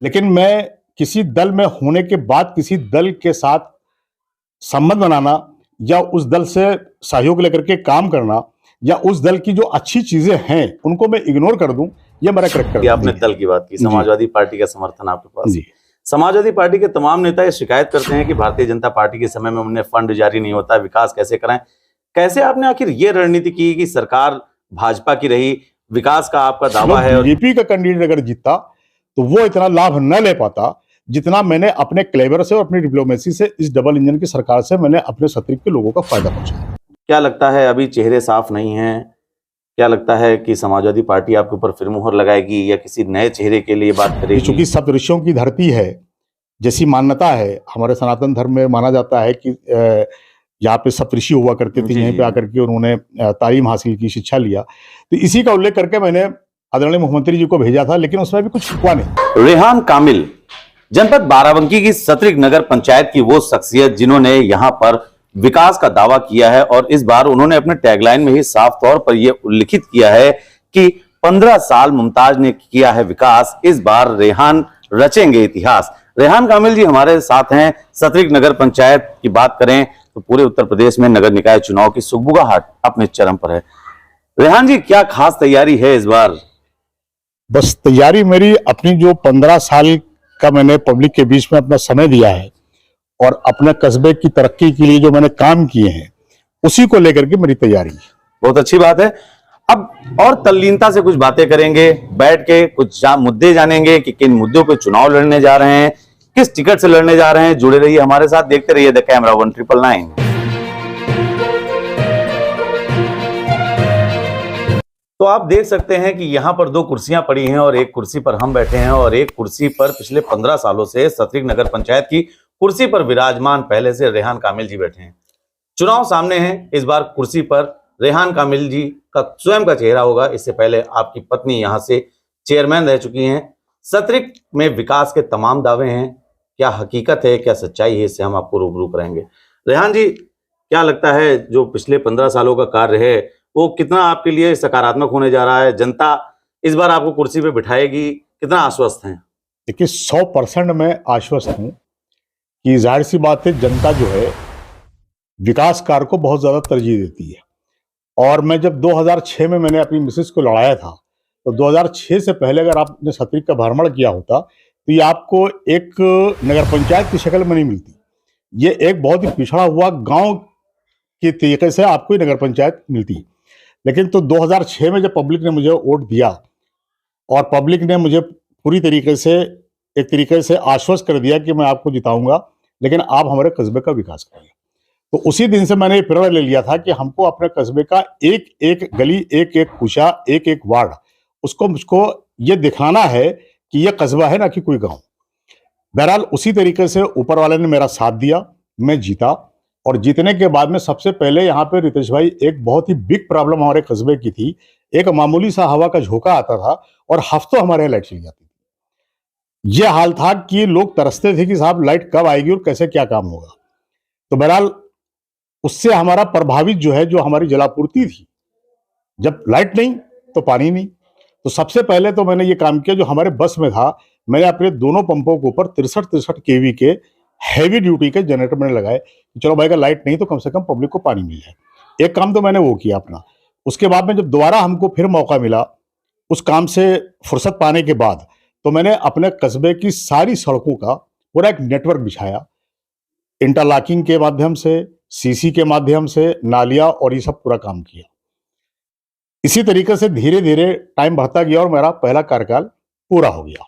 लेकिन मैं किसी दल में होने के बाद किसी दल के साथ संबंध बनाना या उस दल से सहयोग लेकर के काम करना या उस दल की जो अच्छी चीजें हैं उनको मैं इग्नोर कर दूं, ये मेरा करैक्टर आपने दल की बात की, समाजवादी पार्टी का समर्थन आपके पास जी। समाजवादी पार्टी के तमाम नेता ये शिकायत करते हैं कि भारतीय जनता पार्टी के समय में उन्हें फंड जारी नहीं होता, विकास कैसे कराएं। कैसे आपने आखिर ये रणनीति की कि सरकार भाजपा की रही, विकास का आपका दावा है, बीजेपी का कैंडिडेट अगर जीतता तो वो इतना लाभ न ले पाता जितना मैंने अपने क्लेवर से और अपनी डिप्लोमेसी से इस डबल इंजन की सरकार से मैंने अपने सतरिक के लोगों का फायदा पहुंचाया। क्या लगता है अभी चेहरे साफ नहीं हैं? क्या लगता है कि समाजवादी पार्टी आपके ऊपर फिर मुहर लगाएगी या किसी नए चेहरे के लिए बात करेगी? चूंकि सप्तऋषियों की धरती है, जैसी मान्यता है हमारे सनातन धर्म में, माना जाता है कि यहाँ पे सप्तऋषि हुआ करते थे, यहीं पे आकर के उन्होंने तालीम हासिल की, शिक्षा लिया। तो इसी का उल्लेख करके मैंने आदरणीय मुख्यमंत्री जी को भेजा था, लेकिन उसमें भी कुछ हुआ नहीं। रेहान कामिल जनपद बाराबंकी की सतरिक नगर पंचायत की वो शख्सियत जिन्होंने यहाँ पर विकास का दावा किया है और इस बार उन्होंने अपने टैगलाइन में ही साफ तौर पर यह उल्लिखित किया है कि 15 साल मुमताज ने किया है विकास, इस बार रेहान रचेंगे इतिहास। रेहान कामिल जी हमारे साथ हैं। सतरिक नगर पंचायत की बात करें तो पूरे उत्तर प्रदेश में नगर निकाय चुनाव की सुगबुगाहट अपने चरम पर है। रेहान जी, क्या खास तैयारी है इस बार? बस तैयारी मेरी अपनी जो 15 साल का मैंने पब्लिक के बीच में अपना समय दिया है और अपने कस्बे की तरक्की के लिए जो मैंने काम किए हैं उसी को लेकर के मेरी तैयारी है। बहुत अच्छी बात है। अब और तल्लीनता से कुछ बातें करेंगे, बैठ के कुछ मुद्दे जानेंगे कि किन मुद्दों पे चुनाव लड़ने जा रहे हैं, किस टिकट से लड़ने जा रहे हैं। जुड़े रहिए हमारे साथ, देखते रहिए द कैमरा 1999। तो आप देख सकते हैं कि यहाँ पर 2 कुर्सियां पड़ी हैं और एक कुर्सी पर हम बैठे हैं और एक कुर्सी पर पिछले 15 सालों से सतरिक नगर पंचायत की कुर्सी पर विराजमान पहले से रेहान कामिल जी बैठे हैं। चुनाव सामने हैं, इस बार कुर्सी पर रेहान कामिल जी का स्वयं का चेहरा होगा। इससे पहले आपकी पत्नी यहाँ से चेयरमैन रह चुकी हैं। सतरिक में विकास के तमाम दावे हैं, क्या हकीकत है, क्या सच्चाई है, इससे हम आपको रूबरू कराएंगे। रेहान जी, क्या लगता है जो पिछले 15 सालों का कार्य है वो कितना आपके लिए सकारात्मक होने जा रहा है? जनता इस बार आपको कुर्सी पे बिठाएगी, कितना आश्वस्त हैं? देखिए, 100% मैं आश्वस्त हूं कि जाहिर सी बात है जनता जो है विकास कार्य को बहुत ज्यादा तरजीह देती है। और मैं जब 2006 में मैंने अपनी मिसेस को लड़ाया था तो 2006 से पहले अगर आपने सतरिक का भ्रमण किया होता तो ये आपको एक नगर पंचायत की शक्ल में नहीं मिलती। ये एक बहुत ही पिछड़ा हुआ गांव के तरीके से आपको नगर पंचायत मिलती। लेकिन तो 2006 में जब पब्लिक ने मुझे वोट दिया और पब्लिक ने मुझे पूरी तरीके से एक तरीके से आश्वस्त कर दिया कि मैं आपको जिताऊंगा, लेकिन आप हमारे कस्बे का विकास करेंगे, तो उसी दिन से मैंने प्रण ले लिया था कि हमको अपने कस्बे का एक एक गली, एक एक कुचा, एक एक वार्ड, उसको मुझको ये दिखाना है कि ये कस्बा है ना कि कोई गांव। बहरहाल उसी तरीके से ऊपर वाले ने मेरा साथ दिया, मैं जीता। और जीतने के बाद में सबसे पहले यहाँ पे रितेश भाई एक बहुत ही बिग प्रॉब्लम हमारे कस्बे की थी। एक मामूली सा हवा का झोंका आता था और हफ्तों हमारे लाइट चली जाती थी। यह हाल था कि लोग तरसते थे कि साहब लाइट कब आएगी और कैसे क्या काम होगा। तो बहरहाल उससे हमारा प्रभावित जो है, जो हमारी जलापूर्ति थी, जब लाइट नहीं तो पानी नहीं, तो सबसे पहले तो मैंने ये काम किया जो हमारे बस में था। मैंने अपने दोनों पंपों के ऊपर 63 केवी के हैवी ड्यूटी के जनरेटर मैंने लगाए। चलो भाई, का लाइट नहीं तो कम से कम पब्लिक को पानी मिल जाए। एक काम तो मैंने वो किया अपना। उसके बाद में जब दोबारा हमको फिर मौका मिला उस काम से फुर्सत पाने के बाद, तो मैंने अपने कस्बे की सारी सड़कों का पूरा एक नेटवर्क बिछाया, इंटरलॉकिंग के माध्यम से, सीसी के माध्यम से, नालियां और ये सब पूरा काम किया। इसी तरीके से धीरे धीरे टाइम बढ़ता गया और मेरा पहला कार्यकाल पूरा हो गया।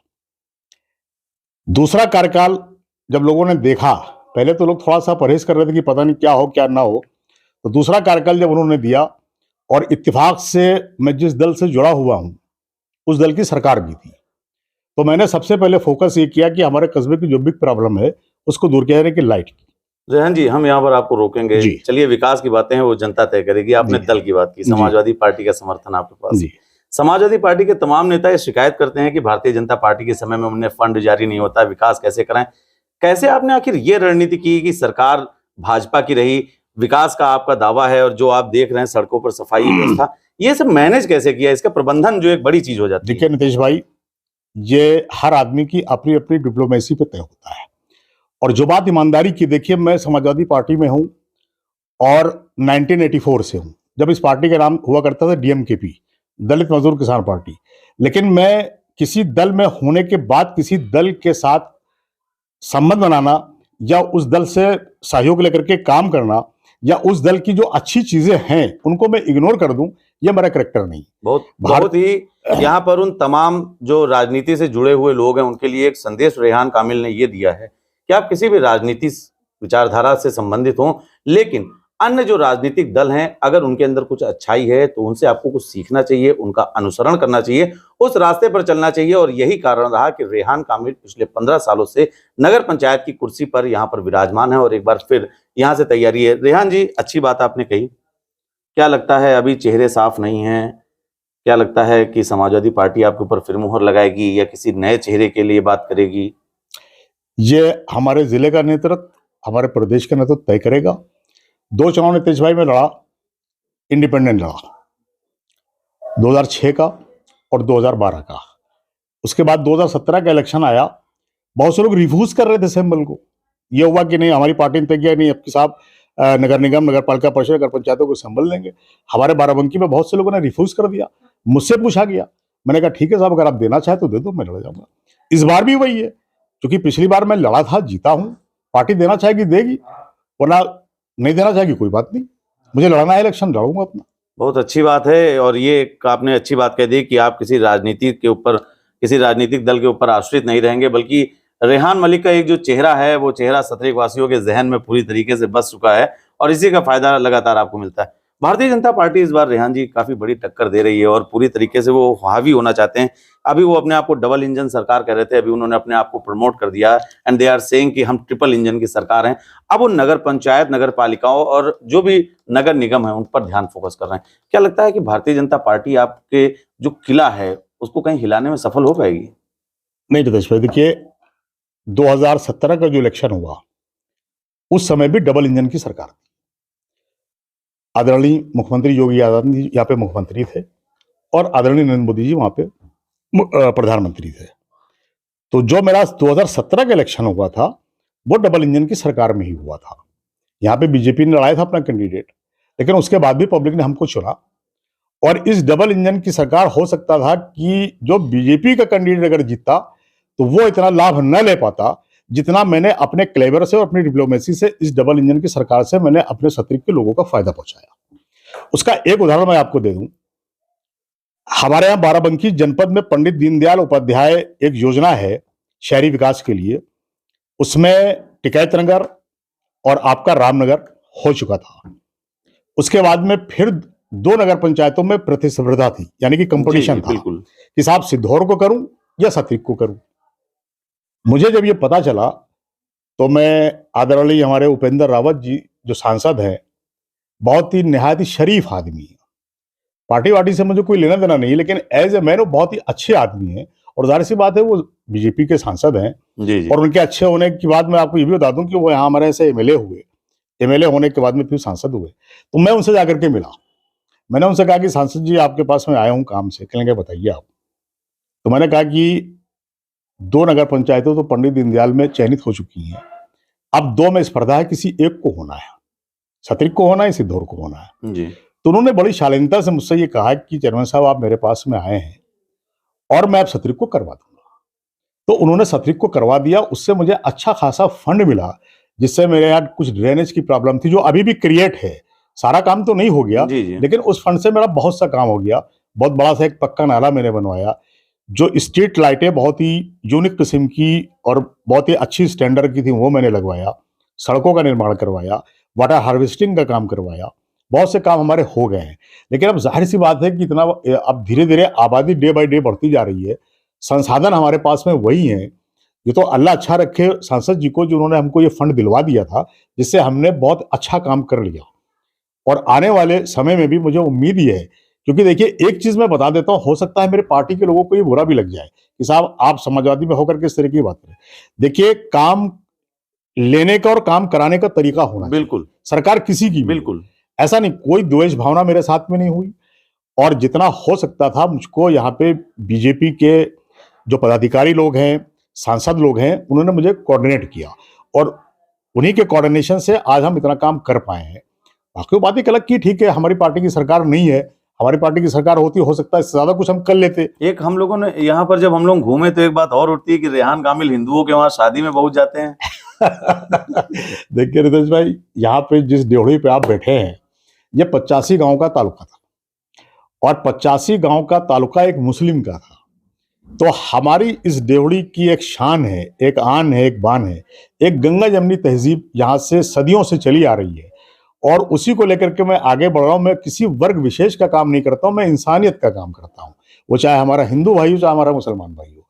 दूसरा कार्यकाल जब लोगों ने देखा, पहले तो लोग थोड़ा सा परहेज कर रहे थे कि पता नहीं क्या हो क्या ना हो, तो दूसरा कार्यकाल जब उन्होंने दिया और इत्तेफाक से मैं जिस दल से जुड़ा हुआ हूं उस दल की सरकार भी थी, तो मैंने सबसे पहले फोकस ये किया कि हमारे कस्बे की जो बिग प्रॉब्लम है उसको दूर किया जाए कि लाइट की। रेहान जी, हम यहाँ पर आपको रोकेंगे। चलिए, विकास की बातें हैं वो जनता तय करेगी। आपने दल की बात की, समाजवादी पार्टी का समर्थन आपके पास। समाजवादी पार्टी के तमाम नेता ये शिकायत करते हैं कि भारतीय जनता पार्टी के समय में उन्हें फंड जारी नहीं होता, विकास कैसे कराएं। कैसे आपने आखिर ये रणनीति की कि सरकार भाजपा की रही, विकास का आपका दावा है और जो आप देख रहे हैं सड़कों पर सफाई व्यवस्था, ये सब मैनेज कैसे किया? इसका प्रबंधन जो एक बड़ी चीज हो जाती है। देखिए नितेश भाई, ये हर आदमी की अपनी अपनी डिप्लोमेसी पे तय होता है। और जो बात ईमानदारी की, देखिए मैं समाजवादी पार्टी में हूं और 1984 से हूं, जब इस पार्टी का नाम हुआ करता था डीएमकेपी, दलित मजदूर किसान पार्टी। लेकिन मैं किसी दल में होने के बाद किसी दल के साथ संबंध बनाना या उस दल से सहयोग लेकर के काम करना या उस दल की जो अच्छी चीजें हैं उनको मैं इग्नोर कर दूं, ये मेरा करैक्टर नहीं। बहुत ही यहाँ पर उन तमाम जो राजनीति से जुड़े हुए लोग हैं उनके लिए एक संदेश रेहान कामिल ने ये दिया है कि आप किसी भी राजनीति विचारधारा से संबंधित हों, लेकिन अन्य जो राजनीतिक दल हैं अगर उनके अंदर कुछ अच्छाई है तो उनसे आपको कुछ सीखना चाहिए, उनका अनुसरण करना चाहिए, उस रास्ते पर चलना चाहिए। और यही कारण रहा कि रेहान कामिल पिछले 15 सालों से नगर पंचायत की कुर्सी पर यहाँ पर विराजमान है और एक बार फिर यहाँ से तैयारी है। रेहान जी, अच्छी बात आपने कही। क्या लगता है अभी चेहरे साफ नहीं हैं? क्या लगता है कि समाजवादी पार्टी आपके ऊपर फिर मुहर लगाएगी या किसी नए चेहरे के लिए बात करेगी? ये हमारे जिले का नेतृत्व, हमारे प्रदेश का नेतृत्व तय करेगा। 2 चुनाव नितेश भाई में लड़ा, इंडिपेंडेंट लड़ा, 2006 का और 2012 का। उसके बाद 2017 का इलेक्शन आया, बहुत से लोग रिफ्यूज कर रहे थे सिंबल को। ये हुआ कि नहीं, हमारी पार्टी ने तय किया नहीं, अब की साहब नगर निगम, नगर पालिका परिषद, नगर पंचायतों को सिंबल लेंगे। हमारे बाराबंकी में बहुत से लोगों ने रिफ्यूज कर दिया। मुझसे पूछा गया, मैंने कहा ठीक है साहब, अगर आप देना चाहे तो दे दो, मैं लड़ जाऊंगा। इस बार भी वही है, क्योंकि पिछली बार मैं लड़ा था, जीता हूं। पार्टी देना चाहेगी देगी, वरना नहीं देना चाहेगी कोई बात नहीं। मुझे लड़ना है, इलेक्शन लड़ूंगा अपना। बहुत अच्छी बात है। और ये आपने अच्छी बात कह दी कि आप किसी राजनीति के ऊपर, किसी राजनीतिक दल के ऊपर आश्रित नहीं रहेंगे, बल्कि रेहान मलिक का एक जो चेहरा है वो चेहरा सतरिक वासियों के जहन में पूरी तरीके से बस चुका है और इसी का फायदा लगातार आपको मिलता है। भारतीय जनता पार्टी इस बार रेहान जी काफी बड़ी टक्कर दे रही है और पूरी तरीके से वो हावी होना चाहते हैं। अभी वो अपने आप को डबल इंजन सरकार कह रहे थे, अभी उन्होंने अपने आप को प्रमोट कर दिया एंड दे आर सेइंग कि हम ट्रिपल इंजन की सरकार हैं। अब वो नगर पंचायत, नगर पालिकाओं और जो भी नगर निगम है उन पर ध्यान फोकस कर रहे हैं। क्या लगता है कि भारतीय जनता पार्टी आपके जो किला है उसको कहीं हिलाने में सफल हो पाएगी? नहीं नितेश भाई, देखिए 2017 का जो इलेक्शन हुआ उस समय भी डबल इंजन की सरकार थी। आदरणीय मुख्यमंत्री योगी आदित्यनाथ जी यहाँ पे मुख्यमंत्री थे और आदरणीय नरेंद्र मोदी जी वहां पे प्रधानमंत्री थे। तो जो मेरा 2017 का इलेक्शन हुआ था वो डबल इंजन की सरकार में ही हुआ था। यहाँ पे बीजेपी ने लड़ाया था अपना कैंडिडेट, लेकिन उसके बाद भी पब्लिक ने हमको चुना। और इस डबल इंजन की सरकार हो सकता था कि जो बीजेपी का कैंडिडेट अगर जीतता तो वो इतना लाभ न ले पाता जितना मैंने अपने क्लेवर से और अपनी डिप्लोमेसी से इस डबल इंजन की सरकार से मैंने अपने सतरिक के लोगों का फायदा पहुंचाया। उसका एक उदाहरण मैं आपको दे दूं। हमारे यहाँ बाराबंकी जनपद में पंडित दीनदयाल उपाध्याय एक योजना है शहरी विकास के लिए, उसमें टिकैत नगर और आपका रामनगर हो चुका था। उसके बाद में फिर 2 नगर पंचायतों में प्रतिस्पर्धा थी, यानी कि कंपटीशन था कि साहब सिद्धौर को करूं या सतरिक को करूं। मुझे जब ये पता चला तो मैं आदरणीय हमारे उपेंद्र रावत जी जो सांसद हैं, बहुत ही निहायत ही शरीफ आदमी है, पार्टी वार्टी से मुझे कोई लेना देना नहीं, लेकिन एज ए मैन वो बहुत ही अच्छे आदमी हैं और जाहिर सी बात है वो बीजेपी के सांसद हैं। जी। और उनके अच्छे होने के बाद मैं आपको ये भी बता दूं कि वो यहाँ हमारे से एमएलए हुए, एमएलए होने के बाद में फिर सांसद हुए। तो मैं उनसे जाकर के मिला, मैंने उनसे कहा कि सांसद जी आपके पास में आया हूँ काम से, कहेंगे बताइए आप। तो मैंने कहा कि 2 नगर पंचायतें तो पंडित दीनदयाल में चयनित हो चुकी हैं, अब 2 में स्पर्धा है, किसी एक को होना है, सतरिक को होना है, सिद्धौर को होना है जी। तो उन्होंने बड़ी शालीनता से मुझसे ये कहा कि चेयरमैन साहब आप मेरे पास में आए हैं और मैं आप सतरिक को करवा दूंगा। तो उन्होंने सतरिक को करवा दिया, उससे मुझे अच्छा खासा फंड मिला, जिससे मेरे यहाँ कुछ ड्रेनेज की प्रॉब्लम थी जो अभी भी क्रिएट है। सारा काम तो नहीं हो गया जी। लेकिन उस फंड से मेरा बहुत सा काम हो गया। बहुत बड़ा सा एक पक्का नाला मैंने बनवाया, जो स्ट्रीट लाइटें बहुत ही यूनिक किस्म की और बहुत ही अच्छी स्टैंडर्ड की थी वो मैंने लगवाया, सड़कों का निर्माण करवाया, वाटर हार्वेस्टिंग का काम करवाया, बहुत से काम हमारे हो गए हैं। लेकिन अब जाहिर सी बात है कि इतना अब धीरे धीरे आबादी डे बाय डे बढ़ती जा रही है, संसाधन हमारे पास में वही है। ये तो अल्लाह अच्छा रखे सांसद जी को, जिन्होंने हमको ये फंड दिलवा दिया था, जिससे हमने बहुत अच्छा काम कर लिया। और आने वाले समय में भी मुझे उम्मीद ही है, क्योंकि देखिए एक चीज मैं बता देता हूं, हो सकता है मेरे पार्टी के लोगों को ये बुरा भी लग जाए कि साहब आप समाजवादी में होकर के इस तरह की बात करें। देखिए काम लेने का और काम कराने का तरीका होना, बिल्कुल सरकार किसी की बिल्कुल ऐसा नहीं, कोई द्वेष भावना मेरे साथ में नहीं हुई। और जितना हो सकता था मुझको यहाँ पे बीजेपी के जो पदाधिकारी लोग हैं, सांसद लोग हैं, उन्होंने मुझे कोऑर्डिनेट किया और उन्हीं के कोऑर्डिनेशन से आज हम इतना काम कर पाए हैं। बाकी वो बात एक अलग की, ठीक है, हमारी पार्टी की सरकार नहीं है, हमारी पार्टी की सरकार होती हो सकता है इससे ज्यादा कुछ हम कर लेते। एक हम लोगों ने यहाँ पर जब हम लोग घूमे तो एक बात और उठती है कि रेहान कामिल हिंदुओं के वहां शादी में बहुत जाते हैं। देखिए रितेश भाई, यहाँ पे जिस ड्योढ़ी पे आप बैठे हैं, ये 85 गांव का तालुका था और 85 गांव का तालुका एक मुस्लिम का था। तो हमारी इस ड्योढ़ी की एक शान है, एक आन है, एक बान है, एक गंगा जमनी तहजीब यहाँ से सदियों से चली आ रही है और उसी को लेकर के मैं आगे बढ़ रहा हूँ। मैं किसी वर्ग विशेष का काम नहीं करता हूँ, मैं इंसानियत का काम करता हूँ। वो चाहे हमारा हिंदू भाई हो, चाहे हमारा मुसलमान भाई हो।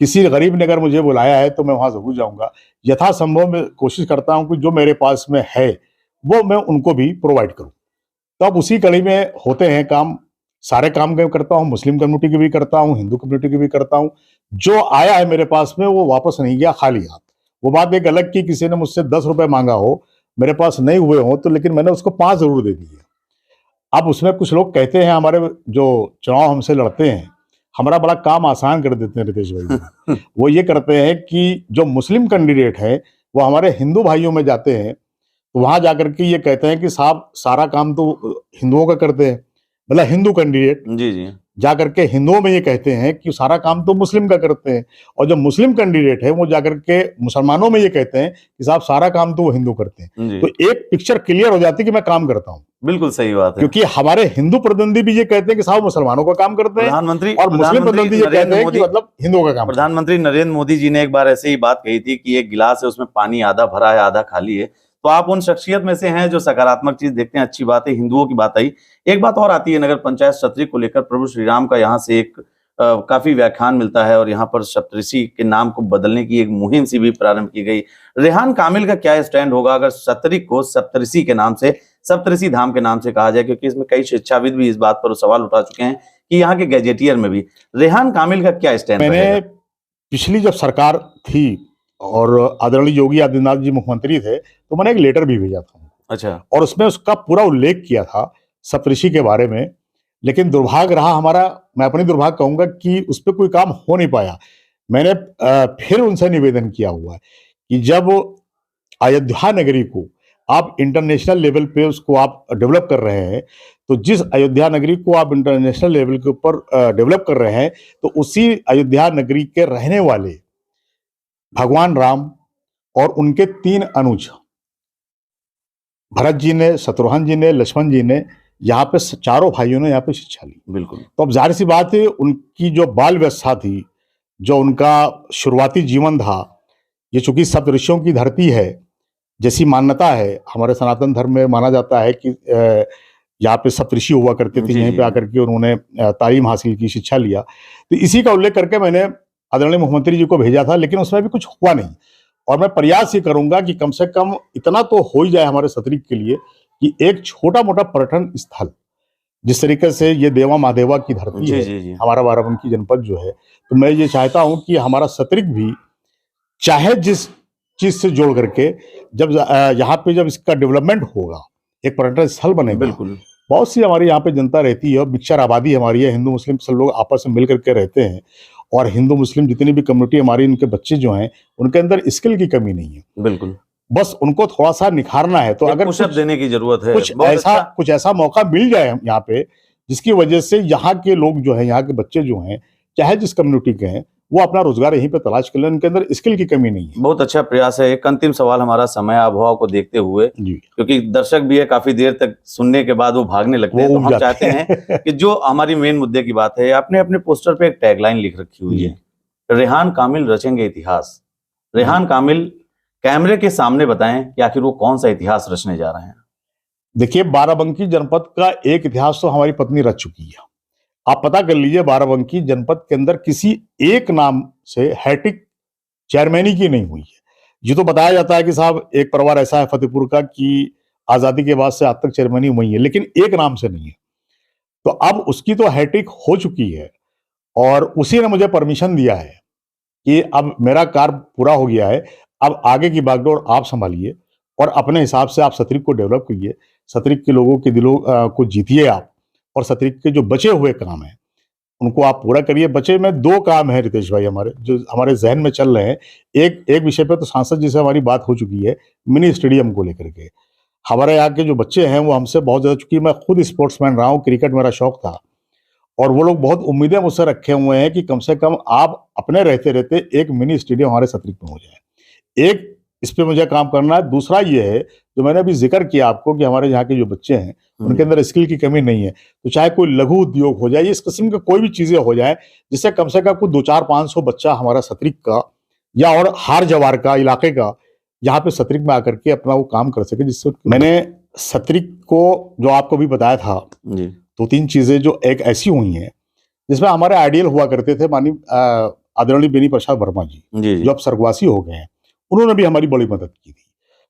किसी गरीब ने अगर मुझे बुलाया है तो मैं वहां जरूर जाऊंगा। यथासंभव मैं कोशिश करता हूं कि जो मेरे पास में है वो मैं उनको भी प्रोवाइड करूं। तो अब उसी कड़ी में होते हैं काम। सारे काम मैं करता हूं, मुस्लिम कम्युनिटी के भी करता हूं, हिंदू कम्युनिटी के भी करता हूं। जो आया है मेरे पास में वो वापस नहीं गया खाली हाथ। वो बात एक अलग की, किसी ने मुझसे 10 रुपए मांगा हो, मेरे पास नहीं हुए हो तो, लेकिन मैंने उसको 5 जरूर दे दिए। अब उसमें कुछ लोग कहते हैं, हमारे जो चुनाव हमसे लड़ते हैं, हमारा बड़ा काम आसान कर देते हैं रितेश भाई। वो ये करते हैं कि जो मुस्लिम कैंडिडेट है वो हमारे हिंदू भाइयों में जाते हैं, तो वहां जाकर के ये कहते हैं कि साहब सारा काम तो हिंदुओं का करते हैं। मतलब हिंदू कैंडिडेट जी जी। जाकर के हिंदुओं में ये कहते हैं कि सारा काम तो मुस्लिम का करते हैं, और जो मुस्लिम कैंडिडेट है वो जाकर के मुसलमानों में ये कहते हैं कि साहब सारा काम तो वो हिंदू करते हैं। जी। तो एक पिक्चर क्लियर हो जाती है कि मैं काम करता हूँ। बिल्कुल सही बात है। क्योंकि हमारे हिंदू प्रतिनिधि भी ये कहते हैं कि साहब मुसलमानों का काम करते हैं, प्रधानमंत्री और मुस्लिम प्रतिनिधि ये कहते हैं कि मतलब हिंदुओं का काम। प्रधानमंत्री नरेंद्र मोदी जी ने एक बार ऐसे ही बात कही थी कि एक गिलास है उसमें पानी आधा भरा है आधा खाली है। तो आप उन शख्सियत में से हैं जो सकारात्मक चीज देखते हैं, अच्छी बात है। हिंदुओं की बात आई, एक बात और आती है नगर पंचायत सत्री को लेकर। प्रभु श्री राम का यहाँ से एक काफी व्याख्यान मिलता है और यहाँ पर सप्तऋषि के नाम को बदलने की एक मुहिम सी भी प्रारंभ की गई। रेहान कामिल का क्या स्टैंड होगा अगर सत्री को सप्तऋषि के नाम से, सप्तऋषि धाम के नाम से कहा जाए? क्योंकि इसमें कई शिक्षाविद भी इस बात पर सवाल उठा चुके हैं कि यहाँ के गैजेटियर में भी रेहान कामिल का क्या स्टैंड मैंने रहेगा? पिछली जब सरकार थी और आदरणीय योगी आदित्यनाथ जी मुख्यमंत्री थे, तो मैंने एक लेटर भी भेजा था अच्छा। और उसमें उसका पूरा उल्लेख किया था सप्तऋषि के बारे में। लेकिन दुर्भाग्य रहा हमारा, मैं अपनी दुर्भाग्य कहूंगा कि उस पर कोई काम हो नहीं पाया। मैंने फिर उनसे निवेदन किया हुआ है कि जब अयोध्या नगरी को आप इंटरनेशनल लेवल पे उसको आप डेवलप कर रहे हैं, तो जिस अयोध्या नगरी को आप इंटरनेशनल लेवल के ऊपर डेवलप कर रहे हैं, तो उसी अयोध्या नगरी के रहने वाले भगवान राम और उनके 3 अनुज, भरत जी ने, शत्रुघ्न जी ने, लक्ष्मण जी ने, यहाँ पे चारों भाइयों ने यहाँ पे शिक्षा ली। बिल्कुल। तो अब जाहिर सी बात है, उनकी जो बाल व्यवस्था थी, जो उनका शुरुआती जीवन था, ये चूंकि सप्तऋषियों की धरती है, जैसी मान्यता है हमारे सनातन धर्म में, माना जाता है कि यहाँ पे सप्तऋषि हुआ करते थे, जी, यहीं जी, पे आकर के उन्होंने तालीम हासिल की, शिक्षा लिया। तो इसी का उल्लेख करके मैंने आदरणीय मुख्यमंत्री जी को भेजा था, लेकिन उसमें भी कुछ हुआ नहीं। और मैं प्रयास ये करूंगा कि कम से कम इतना तो हो ही जाए हमारे सतरिक के लिए कि एक छोटा मोटा पर्यटन स्थल, जिस तरीके से ये देवा महादेवा की धरती जी, है, जी, जी। हमारा बाराबंकी जनपद जो है, तो मैं ये चाहता हूं कि हमारा सतरिक भी, चाहे जिस चीज से जोड़ करके, जब यहाँ पे जब इसका डेवलपमेंट होगा, एक पर्यटन स्थल बनेगा, बिल्कुल। बहुत सी हमारी यहाँ पे जनता रहती है और मिक्सचर आबादी हमारी है, हिंदू मुस्लिम सब लोग आपस में मिल करके रहते हैं, और हिंदू मुस्लिम जितनी भी कम्युनिटी हमारी, उनके बच्चे जो हैं, उनके अंदर स्किल की कमी नहीं है, बिल्कुल। बस उनको थोड़ा सा निखारना है। तो अगर पुशअप देने की जरूरत है। कुछ ऐसा मौका मिल जाए यहाँ पे, जिसकी वजह से यहाँ के लोग जो है, यहाँ के बच्चे जो हैं, चाहे जिस कम्युनिटी के हैं, वो अपना रोजगार यहीं पे तलाश कर लें, उनके अंदर स्किल की कमी नहीं है। बहुत अच्छा प्रयास है। एक अंतिम सवाल हमारा समय अभाव को देखते हुए, जी, क्योंकि दर्शक भी है, काफी देर तक सुनने के बाद वो भागने लगते हैं, तो हम चाहते हैं कि जो हमारी मेन मुद्दे की बात है, आपने अपने पोस्टर पे एक टैगलाइन लिख रखी हुई है, रेहान कामिल रचेंगे इतिहास। रेहान कामिल कैमरे के सामने बताएं कि आखिर वो कौन सा इतिहास रचने जा रहे हैं। देखिए, बाराबंकी जनपद का एक इतिहास तो हमारी पत्नी रच चुकी है। आप पता कर लीजिए, बाराबंकी जनपद के अंदर किसी एक नाम से हैट्रिक चेयरमैनी की नहीं हुई है। ये तो बताया जाता है कि साहब एक परिवार ऐसा है फतेहपुर का कि आजादी के बाद से आज तक चेयरमैनी हुई है, लेकिन एक नाम से नहीं है। तो अब उसकी तो हैट्रिक हो चुकी है, और उसी ने मुझे परमिशन दिया है कि अब मेरा कार्य पूरा हो गया है, अब आगे की बागडोर आप संभालिए और अपने हिसाब से आप सतरिक को डेवलप कीजिए, सतरिक के लोगों के दिलों को जीतिए आप, और सतरिक के जो बचे हुए काम हैं उनको आप पूरा करिए। बचे में 2 काम है रितेश भाई हमारे, जो हमारे ज़हन में चल रहे हैं। एक विषय पे तो सांसद जी से हमारी बात हो चुकी है, मिनी स्टेडियम को लेकर के। हमारे यहाँ के जो बच्चे हैं वो हमसे बहुत ज़्यादा, चूँकि मैं खुद स्पोर्ट्समैन रहा हूँ, क्रिकेट मेरा शौक था, और वो लोग बहुत उम्मीदें मुझसे रखे हुए हैं कि कम से कम आप अपने रहते-रहते एक मिनी स्टेडियम हमारे सतरिक में हो जाए। एक इस पे मुझे काम करना है। दूसरा ये है, जो मैंने अभी ज़िक्र किया आपको, कि हमारे यहाँ के जो बच्चे हैं, उनके अंदर स्किल की कमी नहीं है। तो चाहे कोई लघु उद्योग हो जाए, इस किस्म की कोई भी चीज़ें हो जाएँ, जिससे कम से कम कोई 2-4-500 बच्चा हमारा सतरिक का या और हार जवार का इलाके का यहाँ पे सतरिक में आकर के अपना वो काम कर सके। जिससे मैंने सतरिक को, जो आपको भी बताया था, जी 2-3 चीज़ें जो एक ऐसी हुई हैं, जिसमें हमारे आइडियल हुआ करते थे, माननीय आदरणीय बेनी प्रसाद वर्मा जी, जी जो अब स्वर्गवासी हो गए हैं, उन्होंने भी हमारी बड़ी मदद की थी।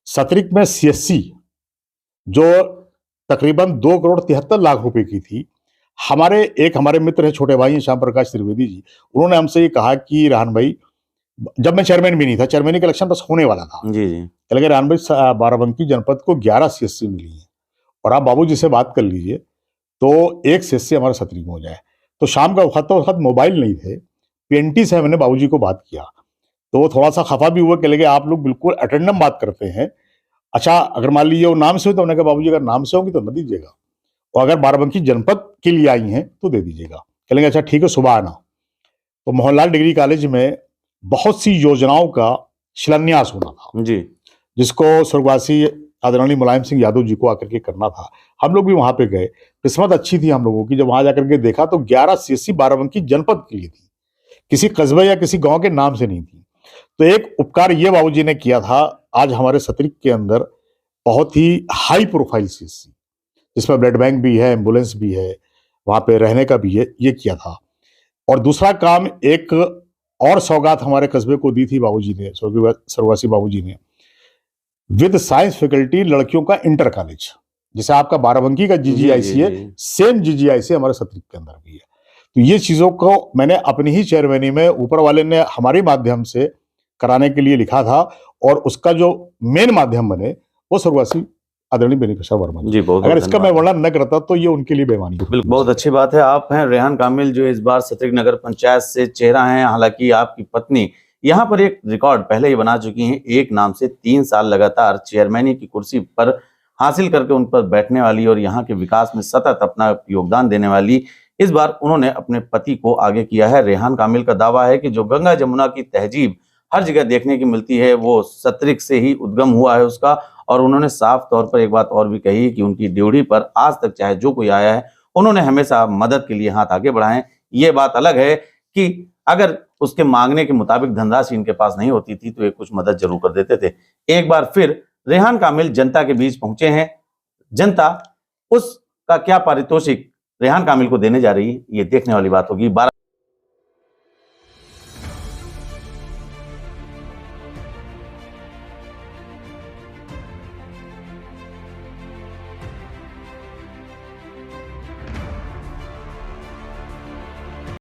सतरिक में सीएससी, जो तकरीबन 2 करोड़ 73 लाख रुपए की थी, हमारे मित्र हैं, छोटे भाई हैं श्याम प्रकाश त्रिवेदी जी, उन्होंने हमसे ये कहा कि रेहान भाई, जब मैं चेयरमैन भी नहीं था, चेयरमैन का इलेक्शन बस होने वाला था, जी जी कह लगे रेहान भाई बाराबंकी जनपद को 11 सीएससी मिली है, और आप बाबूजी से बात कर लीजिए तो एक सीएससी हमारा सतरिक में हो जाए। तो शाम का वक्त, तो वक्त मोबाइल नहीं थे, पीएनटी से मैंने बाबूजी को बात किया, तो वो थोड़ा सा खफा भी हुआ, कह लगे आप लोग बिल्कुल अटेंडम बात करते हैं। अच्छा, अगर मान लीजिए वो नाम से हो, तो उन्होंने कहा बाबूजी अगर नाम से होंगी तो न दीजिएगा, और अगर बाराबंकी जनपद के लिए आई हैं तो दे दीजिएगा। कहेंगे अच्छा ठीक है, सुबह आना। तो मोहनलाल डिग्री कॉलेज में बहुत सी योजनाओं का शिलान्यास होना था, जी जिसको स्वर्गवासी आदरणीय मुलायम सिंह यादव जी को आकर के करना था। हम लोग भी वहां पे गए। किस्मत अच्छी थी हम लोगों की, जब वहां जाकर के देखा तो 11 सीएससी बाराबंकी जनपद के लिए थी, किसी कस्बे या किसी गांव के नाम से नहीं थी। तो एक उपकार ये बाबूजी ने किया था, आज हमारे सतरिक के अंदर बहुत ही हाई प्रोफाइल सीएससी, जिसमें ब्लड बैंक भी है, एम्बुलेंस भी है, वहां पे रहने का भी है, ये किया था। और दूसरा काम, एक और सौगात हमारे कस्बे को दी थी बाबूजी ने, स्वर्गवासी बाबूजी ने, विद साइंस फैकल्टी लड़कियों का इंटर कॉलेज, जैसे आपका बाराबंकी का जीजीआईसी है, जी। सेम जीजीआईसी हमारे सतरिक के अंदर भी है। तो ये चीजों को मैंने अपनी ही चेयरमैनी में, ऊपर वाले ने हमारे माध्यम से कराने के लिए लिखा था, और उसका जो मेन माध्यम बने वो स्वर्गवासी आदरणीय बेनी प्रसाद वर्मा जी। जी बहुत अगर इसका मैं वर्णन न करता तो ये उनके लिए बेईमानी होती। बिल्कुल, बहुत अच्छी बात है। आप हैं रेहान कामिल, जो इस बार सतरिक नगर पंचायत से चेहरा हैं। हालांकि आपकी पत्नी यहाँ पर एक रिकॉर्ड पहले ही बना चुकी हैं, एक नाम से 3 साल लगातार चेयरमैनी की कुर्सी पर हासिल करके उन पर बैठने वाली और यहाँ के विकास में सतत अपना योगदान देने वाली। इस बार उन्होंने अपने पति को आगे किया है। रेहान कामिल का दावा है कि जो गंगा जमुना की तहजीब हर जगह देखने की मिलती है, वो सतरिक से ही उद्गम हुआ है उसका। और उन्होंने साफ तौर पर एक बात और भी कही कि उनकी ड्यूटी पर आज तक चाहे जो कोई आया है, उन्होंने हमेशा मदद के लिए हाथ आगे बढ़ाए। ये बात अलग है कि अगर उसके मांगने के मुताबिक धनराशि इनके पास नहीं होती थी तो ये कुछ मदद जरूर कर देते थे। एक बार फिर रेहान कामिल जनता के बीच पहुंचे हैं। जनता उसका क्या पारितोषिक रेहान कामिल को देने जा रही है, ये देखने वाली बात होगी।